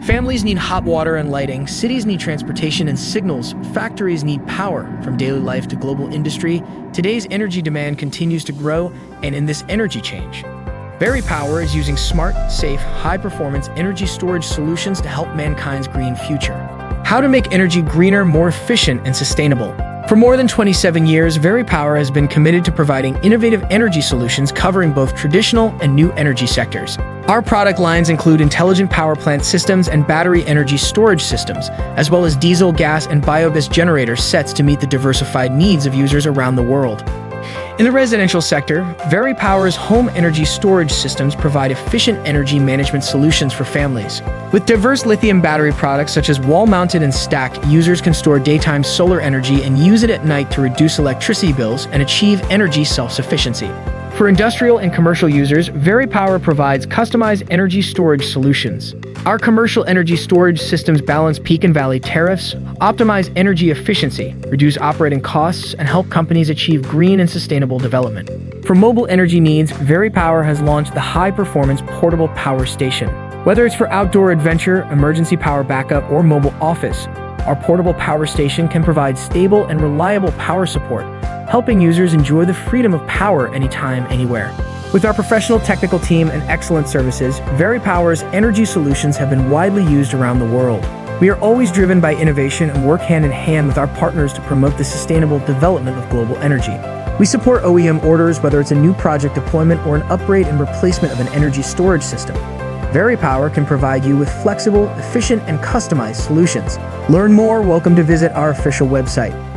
Families need hot water and lighting, cities need transportation and signals, factories need power. From daily life to global industry, today's energy demand continues to grow, and in this energy change, VERYPOWER is using smart, safe, high-performance energy storage solutions to help mankind's green future. How to make energy greener, more efficient, and sustainable. For more than 27 years, VERYPOWER has been committed to providing innovative energy solutions covering both traditional and new energy sectors. Our product lines include intelligent power plant systems and battery energy storage systems, as well as diesel, gas, and biogas generator sets to meet the diversified needs of users around the world. In the residential sector, VERYPOWER's home energy storage systems provide efficient energy management solutions for families. With diverse lithium battery products such as wall-mounted and stacked, users can store daytime solar energy and use it at night to reduce electricity bills and achieve energy self-sufficiency. For industrial and commercial users, VERYPOWER provides customized energy storage solutions. Our commercial energy storage systems balance peak and valley tariffs, optimize energy efficiency, reduce operating costs, and help companies achieve green and sustainable development. For mobile energy needs, VERYPOWER has launched the high-performance portable power station. Whether it's for outdoor adventure, emergency power backup, or mobile office, our portable power station can provide stable and reliable power support, helping users enjoy the freedom of power anytime, anywhere. With our professional technical team and excellent services, VERYPOWER's energy solutions have been widely used around the world. We are always driven by innovation and work hand in hand with our partners to promote the sustainable development of global energy. We support OEM orders, whether it's a new project deployment or an upgrade and replacement of an energy storage system. VERYPOWER can provide you with flexible, efficient, and customized solutions. Learn more, welcome to visit our official website.